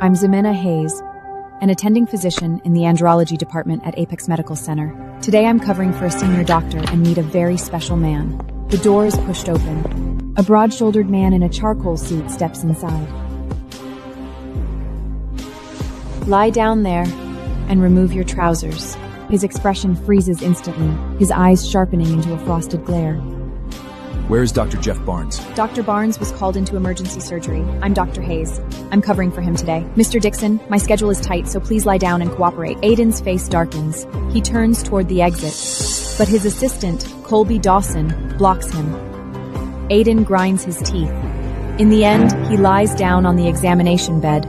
I'm Ximena Hayes, an attending physician in the andrology department at Apex Medical Center. Today I'm covering for a senior doctor and meet a very special man. The door is pushed open. A broad-shouldered man in a charcoal suit steps inside. Lie down there and remove your trousers. His expression freezes instantly, his eyes sharpening into a frosted glare. Where is Dr. Jeff Barnes? Dr. Barnes was called into emergency surgery. I'm Dr. Hayes. I'm covering for him today. Mr. Dixon, my schedule is tight, so please lie down and cooperate. Aiden's face darkens. He turns toward the exit, but his assistant, Colby Dawson, blocks him. Aiden grinds his teeth. In the end, he lies down on the examination bed.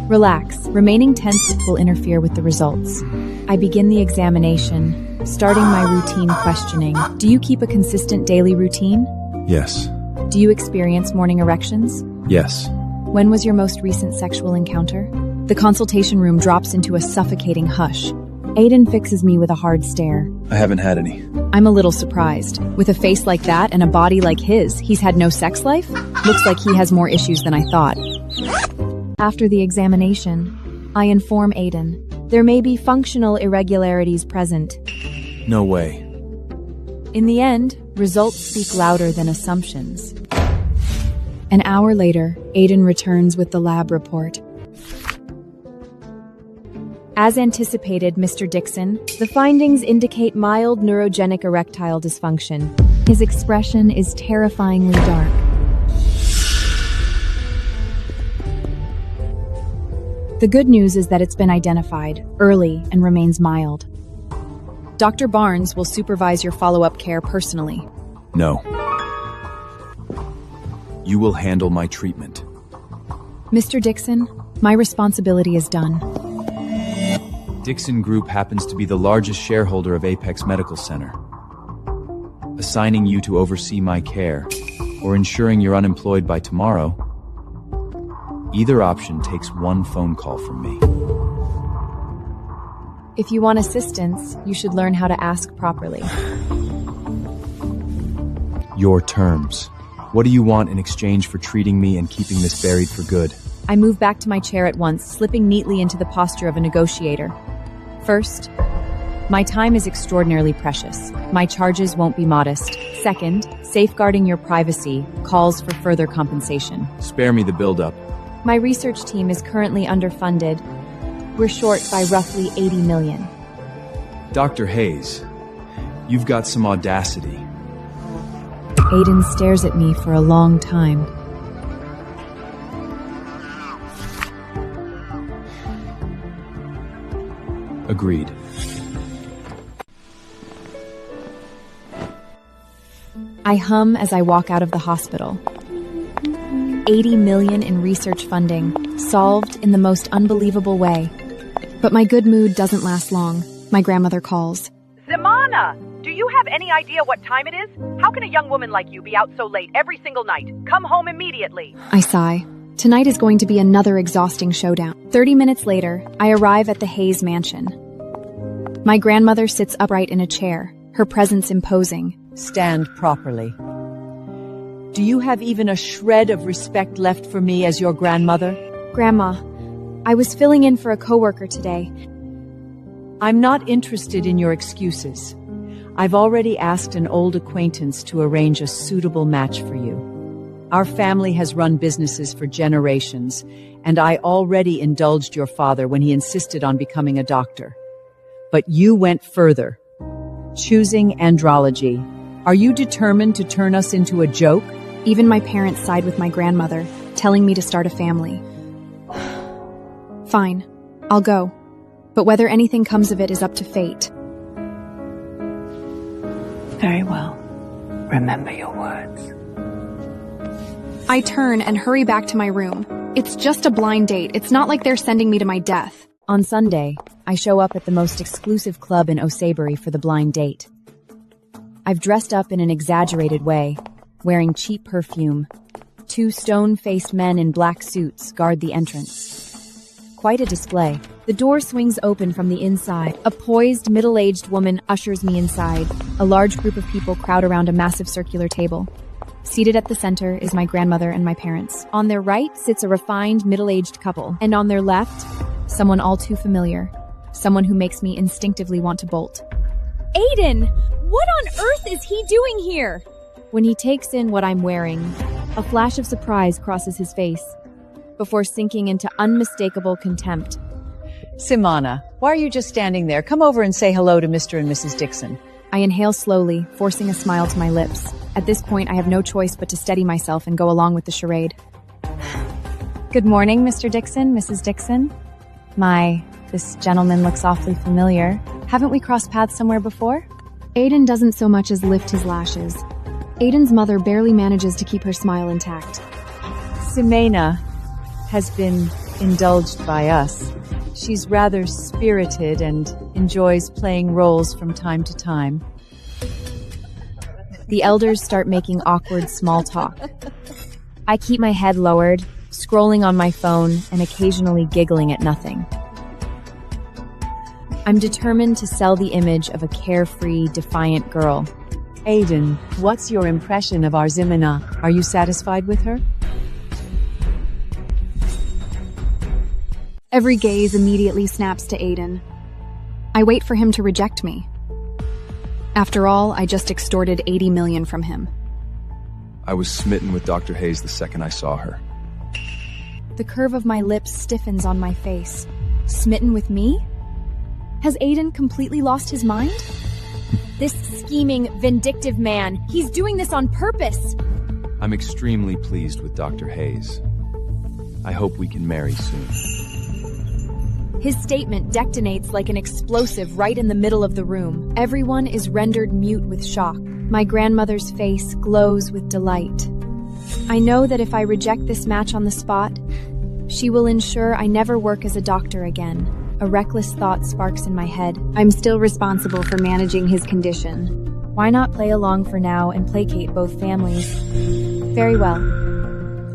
Relax. Remaining tense will interfere with the results. I begin the examination, starting my routine questioning. Do you keep a consistent daily routine? Yes. Do you experience morning erections? Yes. When was your most recent sexual encounter? The consultation room drops into a suffocating hush. Aiden fixes me with a hard stare. I haven't had any. I'm a little surprised. With a face like that and a body like his, he's had no sex life? Looks like he has more issues than I thought. After the examination, I inform Aiden. There may be functional irregularities present. No way. In the end, results speak louder than assumptions. An hour later, Aiden returns with the lab report. As anticipated, Mr. Dixon, the findings indicate mild neurogenic erectile dysfunction. His expression is terrifyingly dark. The good news is that it's been identified early and remains mild. Dr. Barnes will supervise your follow-up care personally. No. You will handle my treatment. Mr. Dixon, my responsibility is done. Dixon Group happens to be the largest shareholder of Apex Medical Center. Assigning you to oversee my care, or ensuring you're unemployed by tomorrow, either option takes one phone call from me. If you want assistance, you should learn how to ask properly. Your terms. What do you want in exchange for treating me and keeping this buried for good? I move back to my chair at once, slipping neatly into the posture of a negotiator. First, my time is extraordinarily precious. My charges won't be modest. Second, safeguarding your privacy calls for further compensation. Spare me the build-up. My research team is currently underfunded. We're short by roughly 80 million. Dr. Hayes, you've got some audacity. Aiden stares at me for a long time. Agreed. I hum as I walk out of the hospital. 80 million in research funding, solved in the most unbelievable way. But my good mood doesn't last long. My grandmother calls. Ximena, do you have any idea what time it is? How can a young woman like you be out so late every single night? Come home immediately. I sigh. Tonight is going to be another exhausting showdown. 30 minutes later, I arrive at the Hayes mansion. My grandmother sits upright in a chair, her presence imposing. Stand properly. Do you have even a shred of respect left for me as your grandmother? Grandma, I was filling in for a coworker today. I'm not interested in your excuses. I've already asked an old acquaintance to arrange a suitable match for you. Our family has run businesses for generations, and I already indulged your father when he insisted on becoming a doctor. But you went further, choosing andrology. Are you determined to turn us into a joke? Even my parents side with my grandmother, telling me to start a family. Fine, I'll go. But whether anything comes of it is up to fate. Very well. Remember your words. I turn and hurry back to my room. It's just a blind date. It's not like they're sending me to my death. On Sunday, I show up at the most exclusive club in O'Sabury for the blind date. I've dressed up in an exaggerated way, wearing cheap perfume. 2 stone-faced men in black suits guard the entrance. Quite a display. The door swings open from the inside. A poised, middle-aged woman ushers me inside. A large group of people crowd around a massive circular table. Seated at the center is my grandmother and my parents. On their right sits a refined, middle-aged couple. And on their left, someone all too familiar. Someone who makes me instinctively want to bolt. Aiden! What on earth is he doing here? When he takes in what I'm wearing, a flash of surprise crosses his face, before sinking into unmistakable contempt. Simana, why are you just standing there? Come over and say hello to Mr. and Mrs. Dixon. I inhale slowly, forcing a smile to my lips. At this point, I have no choice but to steady myself and go along with the charade. Good morning, Mr. Dixon, Mrs. Dixon. This gentleman looks awfully familiar. Haven't we crossed paths somewhere before? Aiden doesn't so much as lift his lashes. Aiden's mother barely manages to keep her smile intact. Simena has been indulged by us. She's rather spirited and enjoys playing roles from time to time. The elders start making awkward small talk. I keep my head lowered, scrolling on my phone and occasionally giggling at nothing. I'm determined to sell the image of a carefree, defiant girl. Aiden, what's your impression of our Simena? Are you satisfied with her? Every gaze immediately snaps to Aiden. I wait for him to reject me. After all, I just extorted $80 million from him. I was smitten with Dr. Hayes the second I saw her. The curve of my lips stiffens on my face. Smitten with me? Has Aiden completely lost his mind? This scheming, vindictive man, he's doing this on purpose. I'm extremely pleased with Dr. Hayes. I hope we can marry soon. His statement detonates like an explosive right in the middle of the room. Everyone is rendered mute with shock. My grandmother's face glows with delight. I know that if I reject this match on the spot, she will ensure I never work as a doctor again. A reckless thought sparks in my head. I'm still responsible for managing his condition. Why not play along for now and placate both families? Very well.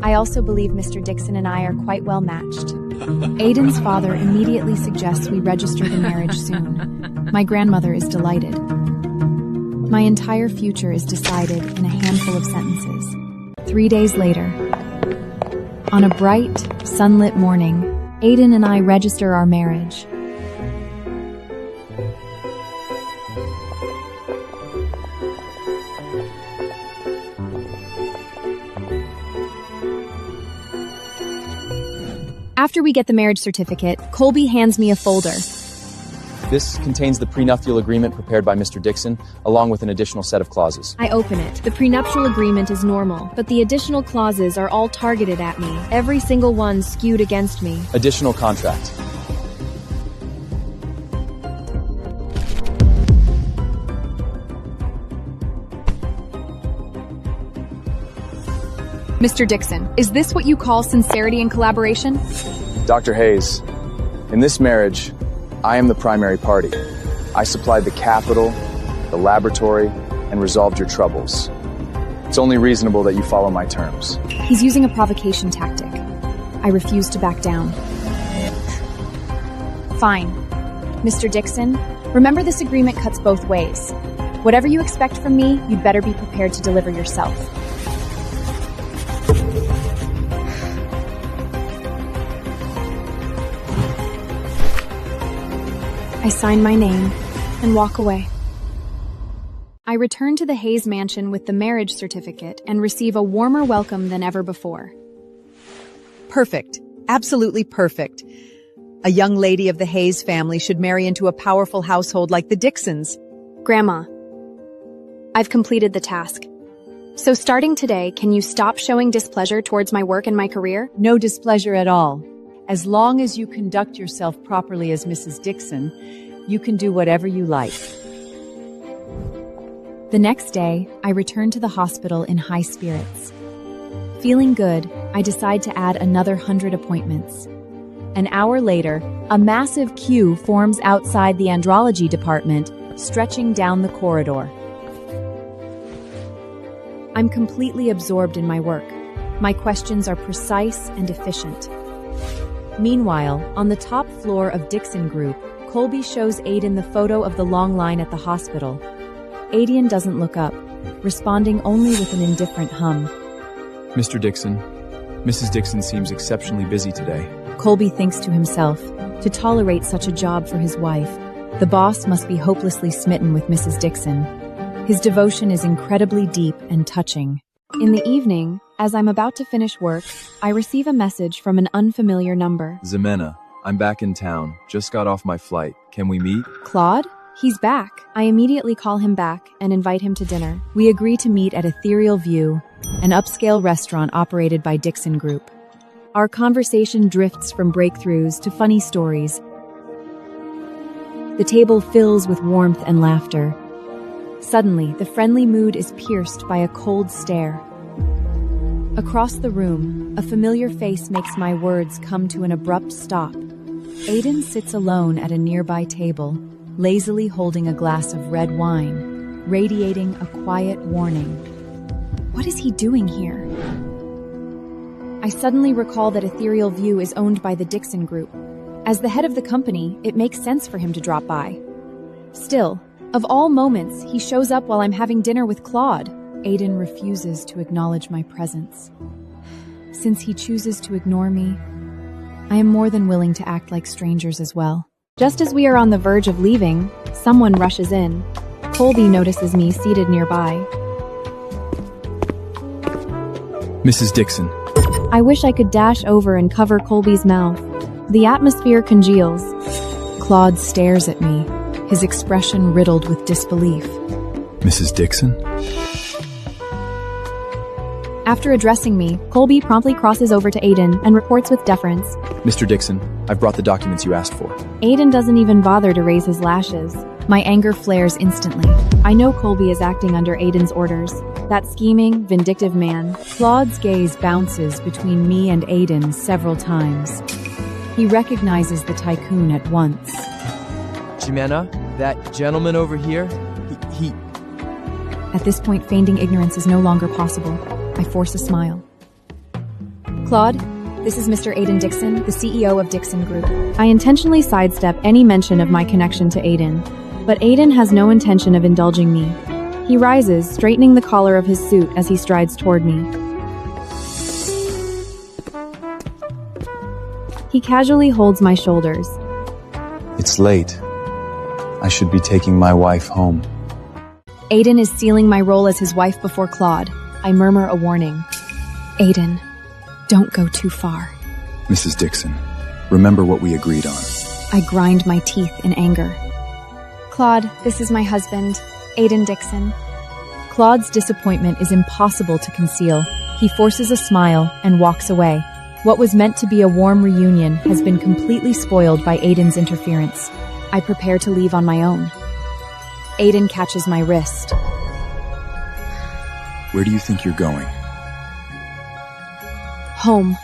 I also believe Mr. Dixon and I are quite well matched. Aiden's father immediately suggests we register the marriage soon. My grandmother is delighted. My entire future is decided in a handful of sentences. 3 days later, on a bright, sunlit morning, Aiden and I register our marriage. After we get the marriage certificate, Colby hands me a folder. This contains the prenuptial agreement prepared by Mr. Dixon, along with an additional set of clauses. I open it. The prenuptial agreement is normal, but the additional clauses are all targeted at me. Every single one skewed against me. Additional contract. Mr. Dixon, is this what you call sincerity and collaboration? Dr. Hayes, in this marriage, I am the primary party. I supplied the capital, the laboratory, and resolved your troubles. It's only reasonable that you follow my terms. He's using a provocation tactic. I refuse to back down. Fine. Mr. Dixon, remember this agreement cuts both ways. Whatever you expect from me, you'd better be prepared to deliver yourself. I sign my name and walk away. I return to the Hayes mansion with the marriage certificate and receive a warmer welcome than ever before. Perfect. Absolutely perfect. A young lady of the Hayes family should marry into a powerful household like the Dixons. Grandma, I've completed the task. So starting today, can you stop showing displeasure towards my work and my career? No displeasure at all. As long as you conduct yourself properly as Mrs. Dixon, you can do whatever you like. The next day, I return to the hospital in high spirits. Feeling good, I decide to add another 100 appointments. An hour later, a massive queue forms outside the andrology department, stretching down the corridor. I'm completely absorbed in my work. My questions are precise and efficient. Meanwhile, on the top floor of Dixon Group, Colby shows Aiden the photo of the long line at the hospital. Aiden doesn't look up. responding only with an indifferent hum. Mr. Dixon, Mrs. Dixon seems exceptionally busy today. Colby thinks to himself, to tolerate such a job for his wife, the boss must be hopelessly smitten with Mrs. Dixon. His devotion is incredibly deep and touching. In the evening, as I'm about to finish work, I receive a message from an unfamiliar number. Ximena, I'm back in town. Just got off my flight. Can we meet? Claude? He's back. I immediately call him back and invite him to dinner. We agree to meet at Ethereal View, an upscale restaurant operated by Dixon Group. Our conversation drifts from breakthroughs to funny stories. The table fills with warmth and laughter. Suddenly, the friendly mood is pierced by a cold stare. Across the room, a familiar face makes my words come to an abrupt stop. Aiden sits alone at a nearby table, lazily holding a glass of red wine, radiating a quiet warning. What is he doing here? I suddenly recall that Ethereal View is owned by the Dixon Group. As the head of the company, it makes sense for him to drop by. Still, of all moments, he shows up while I'm having dinner with Claude. Aiden refuses to acknowledge my presence. Since he chooses to ignore me, I am more than willing to act like strangers as well. Just as we are on the verge of leaving, someone rushes in. Colby notices me seated nearby. Mrs. Dixon. I wish I could dash over and cover Colby's mouth. The atmosphere congeals. Claude stares at me, his expression riddled with disbelief. Mrs. Dixon? After addressing me, Colby promptly crosses over to Aiden and reports with deference. Mr. Dixon, I've brought the documents you asked for. Aiden doesn't even bother to raise his lashes. My anger flares instantly. I know Colby is acting under Aiden's orders. That scheming, vindictive man. Claude's gaze bounces between me and Aiden several times. He recognizes the tycoon at once. Ximena, that gentleman over here, he... At this point, feigning ignorance is no longer possible. I force a smile. Claude, this is Mr. Aiden Dixon, the CEO of Dixon Group. I intentionally sidestep any mention of my connection to Aiden, but Aiden has no intention of indulging me. He rises, straightening the collar of his suit as he strides toward me. He casually holds my shoulders. It's late. I should be taking my wife home. Aiden is sealing my role as his wife before Claude. I murmur a warning. Aiden, don't go too far. Mrs. Dixon, remember what we agreed on. I grind my teeth in anger. Claude, this is my husband, Aiden Dixon. Claude's disappointment is impossible to conceal. He forces a smile and walks away. What was meant to be a warm reunion has been completely spoiled by Aiden's interference. I prepare to leave on my own. Aiden catches my wrist. Where do you think you're going? Home.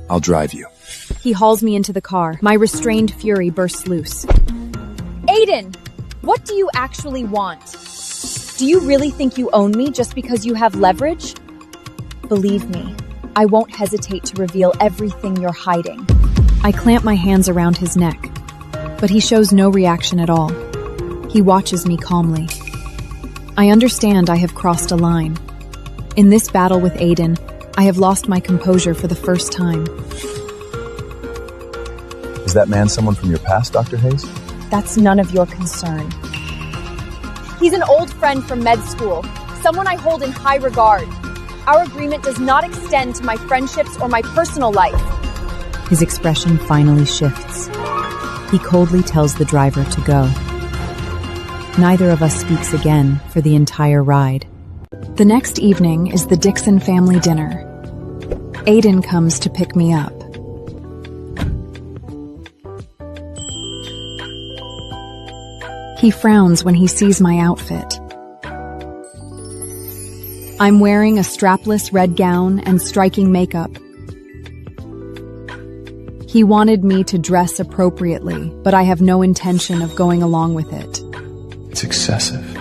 I'll drive you. He hauls me into the car. My restrained fury bursts loose. Aiden! What do you actually want? Do you really think you own me just because you have leverage? Believe me, I won't hesitate to reveal everything you're hiding. I clamp my hands around his neck, but he shows no reaction at all. He watches me calmly. I understand I have crossed a line. In this battle with Aiden, I have lost my composure for the first time. Is that man someone from your past, Dr. Hayes? That's none of your concern. He's an old friend from med school, someone I hold in high regard. Our agreement does not extend to my friendships or my personal life. His expression finally shifts. He coldly tells the driver to go. Neither of us speaks again for the entire ride. The next evening is the Dixon family dinner. Aiden comes to pick me up. He frowns when he sees my outfit. I'm wearing a strapless red gown and striking makeup. He wanted me to dress appropriately, but I have no intention of going along with it. It's excessive.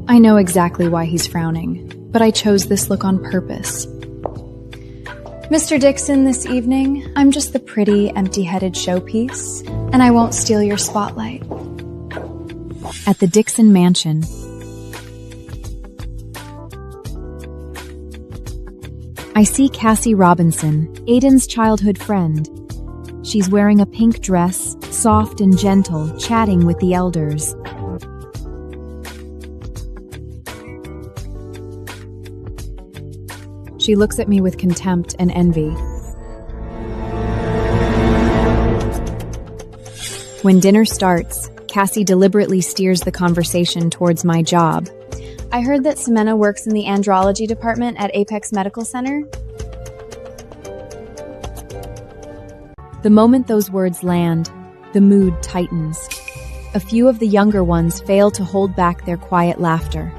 I know exactly why he's frowning, but I chose this look on purpose. Mr. Dixon, this evening, I'm just the pretty, empty-headed showpiece, and I won't steal your spotlight. At the Dixon mansion, I see Cassie Robinson, Aiden's childhood friend. She's wearing a pink dress, soft and gentle, chatting with the elders. She looks at me with contempt and envy. When dinner starts, Cassie deliberately steers the conversation towards my job. I heard that Ximena works in the andrology department at Apex Medical Center. The moment those words land, the mood tightens. A few of the younger ones fail to hold back their quiet laughter.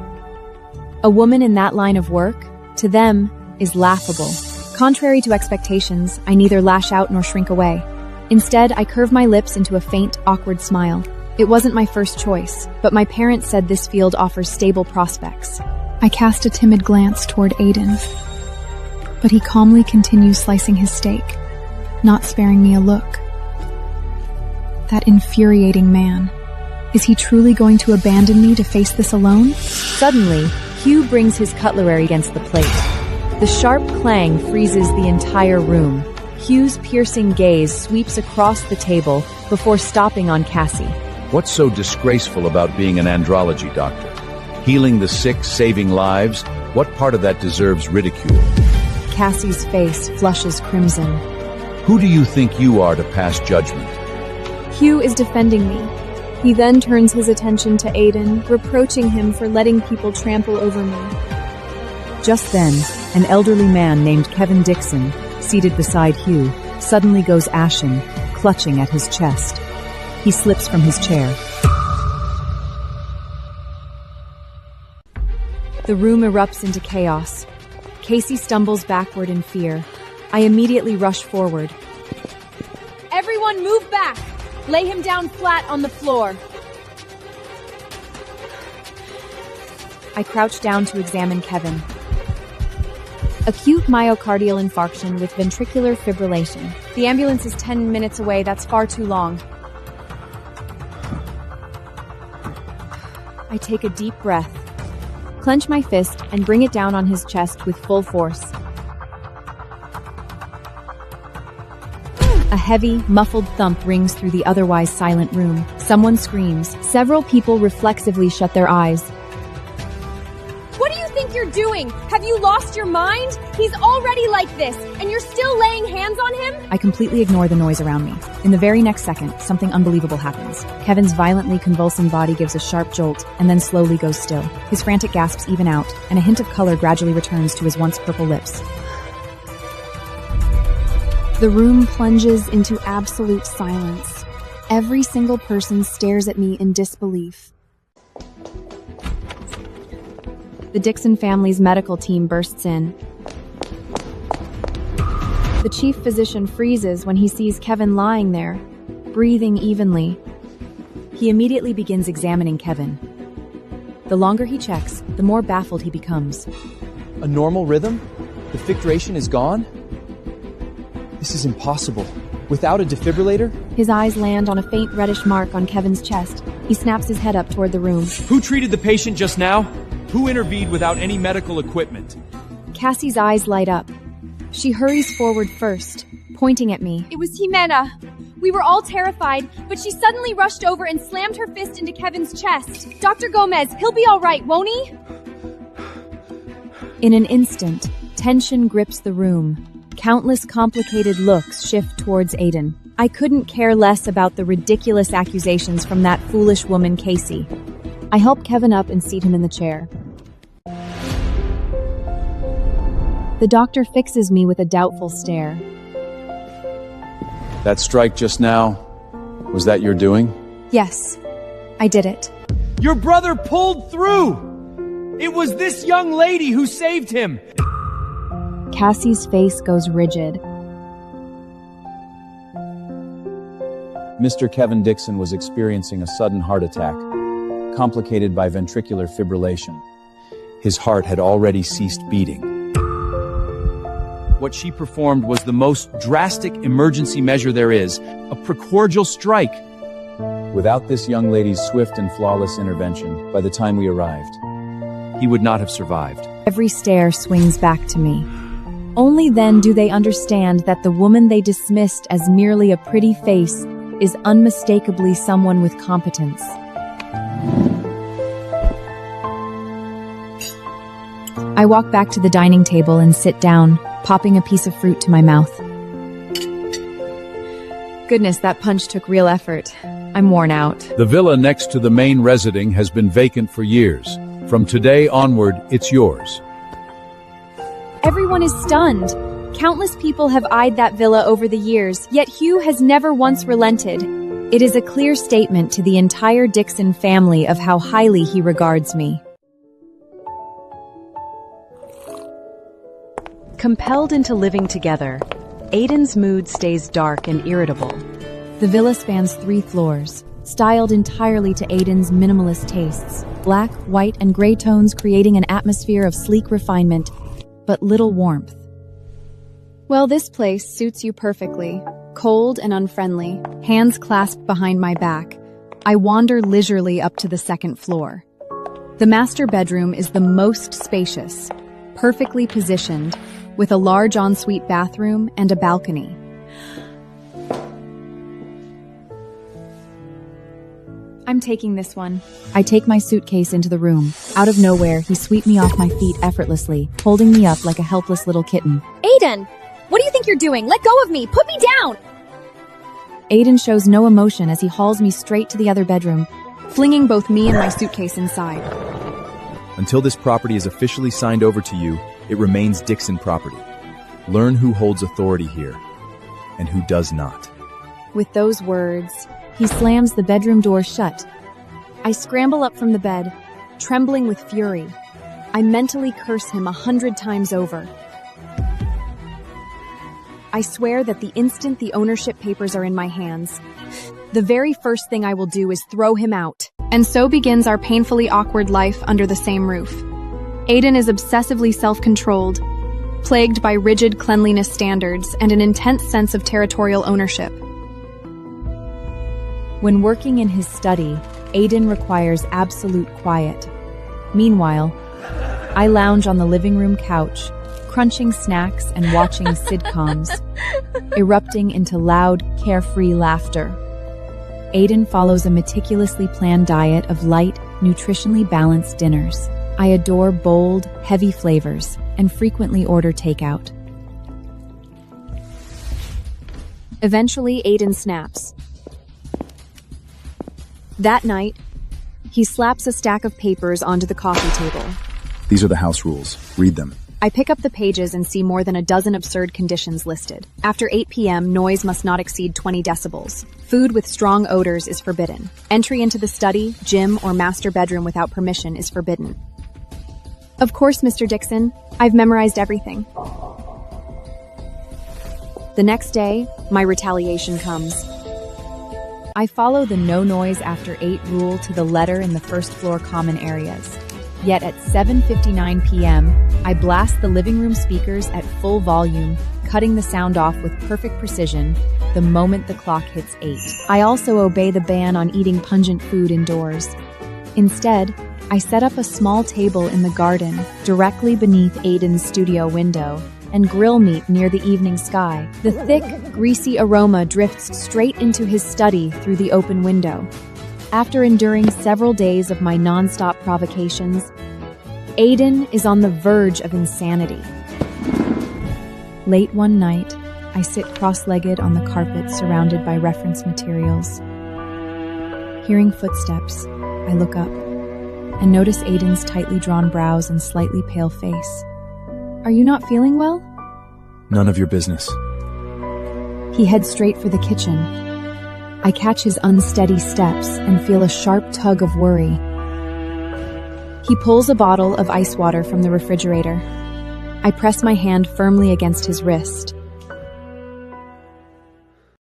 A woman in that line of work, to them, is laughable. Contrary to expectations, I neither lash out nor shrink away. Instead, I curve my lips into a faint, awkward smile. It wasn't my first choice, but my parents said this field offers stable prospects. I cast a timid glance toward Aiden, but he calmly continues slicing his steak, not sparing me a look. That infuriating man. Is he truly going to abandon me to face this alone? Suddenly, Hugh brings his cutlery against the plate. The sharp clang freezes the entire room. Hugh's piercing gaze sweeps across the table before stopping on Cassie. What's so disgraceful about being an andrology doctor? Healing the sick, saving lives? What part of that deserves ridicule? Cassie's face flushes crimson. Who do you think you are to pass judgment? Hugh is defending me. He then turns his attention to Aiden, reproaching him for letting people trample over me. Just then, an elderly man named Kevin Dixon, seated beside Hugh, suddenly goes ashen, clutching at his chest. He slips from his chair. The room erupts into chaos. Casey stumbles backward in fear. I immediately rush forward. Everyone move back! Lay him down flat on the floor. I crouch down to examine Kevin. Acute myocardial infarction with ventricular fibrillation. The ambulance is 10 minutes away. That's far too long. I take a deep breath, clench my fist, and bring it down on his chest with full force. A heavy, muffled thump rings through the otherwise silent room. Someone screams. Several people reflexively shut their eyes. What do you think you're doing? Have you lost your mind? He's already like this, and you're still laying hands on him? I completely ignore the noise around me. In the very next second, something unbelievable happens. Kevin's violently convulsing body gives a sharp jolt, and then slowly goes still. His frantic gasps even out, and a hint of color gradually returns to his once purple lips. The room plunges into absolute silence. Every single person stares at me in disbelief. The Dixon family's medical team bursts in. The chief physician freezes when he sees Kevin lying there, breathing evenly. He immediately begins examining Kevin. The longer he checks, the more baffled he becomes. A normal rhythm? The fictration is gone? This is impossible. Without a defibrillator? His eyes land on a faint reddish mark on Kevin's chest. He snaps his head up toward the room. Who treated the patient just now? Who intervened without any medical equipment? Cassie's eyes light up. She hurries forward first, pointing at me. It was Ximena. We were all terrified, but she suddenly rushed over and slammed her fist into Kevin's chest. Dr. Gomez, he'll be all right, won't he? In an instant, tension grips the room. Countless complicated looks shift towards Aiden. I couldn't care less about the ridiculous accusations from that foolish woman, Casey. I help Kevin up and seat him in the chair. The doctor fixes me with a doubtful stare. That strike just now, was that your doing? Yes, I did it. Your brother pulled through! It was this young lady who saved him! Cassie's face goes rigid. Mr. Kevin Dixon was experiencing a sudden heart attack, complicated by ventricular fibrillation. His heart had already ceased beating. What she performed was the most drastic emergency measure there is, a precordial strike. Without this young lady's swift and flawless intervention, by the time we arrived, he would not have survived. Every stare swings back to me. Only then do they understand that the woman they dismissed as merely a pretty face is unmistakably someone with competence. I walk back to the dining table and sit down, popping a piece of fruit to my mouth. Goodness, that punch took real effort. I'm worn out. The villa next to the main residing has been vacant for years. From today onward, it's yours. Everyone is stunned. Countless people have eyed that villa over the years, yet Hugh has never once relented. It is a clear statement to the entire Dixon family of how highly he regards me. Compelled into living together, Aiden's mood stays dark and irritable. The villa spans 3 floors, styled entirely to Aiden's minimalist tastes. Black, white, and gray tones creating an atmosphere of sleek refinement, but little warmth. Well, this place suits you perfectly. Cold and unfriendly, hands clasped behind my back, I wander leisurely up to the 2nd floor. The master bedroom is the most spacious, perfectly positioned, with a large ensuite bathroom and a balcony. I'm taking this one. I take my suitcase into the room. Out of nowhere, he swept me off my feet effortlessly, holding me up like a helpless little kitten. Aiden! What do you think you're doing? Let go of me! Put me down! Aiden shows no emotion as he hauls me straight to the other bedroom, flinging both me and my suitcase inside. Until this property is officially signed over to you, it remains Dixon property. Learn who holds authority here and who does not. With those words, he slams the bedroom door shut. I scramble up from the bed, trembling with fury. I mentally curse him 100 times over. I swear that the instant the ownership papers are in my hands, the very first thing I will do is throw him out. And so begins our painfully awkward life under the same roof. Aiden is obsessively self-controlled, plagued by rigid cleanliness standards and an intense sense of territorial ownership. When working in his study, Aiden requires absolute quiet. Meanwhile, I lounge on the living room couch, crunching snacks and watching sitcoms, erupting into loud, carefree laughter. Aiden follows a meticulously planned diet of light, nutritionally balanced dinners. I adore bold, heavy flavors and frequently order takeout. Eventually, Aiden snaps. That night, he slaps a stack of papers onto the coffee table. These are the house rules. Read them. I pick up the pages and see more than a dozen absurd conditions listed. After 8 p.m., noise must not exceed 20 decibels. Food with strong odors is forbidden. Entry into the study, gym, or master bedroom without permission is forbidden. Of course, Mr. Dixon. I've memorized everything. The next day, my retaliation comes. I follow the no noise after 8 rule to the letter in the first floor common areas. Yet at 7:59 p.m., I blast the living room speakers at full volume, cutting the sound off with perfect precision the moment the clock hits 8. I also obey the ban on eating pungent food indoors. Instead, I set up a small table in the garden, directly beneath Aiden's studio window, and grill meat near the evening sky. The thick, greasy aroma drifts straight into his study through the open window. After enduring several days of my non-stop provocations, Aiden is on the verge of insanity. Late one night, I sit cross-legged on the carpet surrounded by reference materials. Hearing footsteps, I look up and notice Aiden's tightly drawn brows and slightly pale face. Are you not feeling well? None of your business. He heads straight for the kitchen. I catch his unsteady steps and feel a sharp tug of worry. He pulls a bottle of ice water from the refrigerator. I press my hand firmly against his wrist.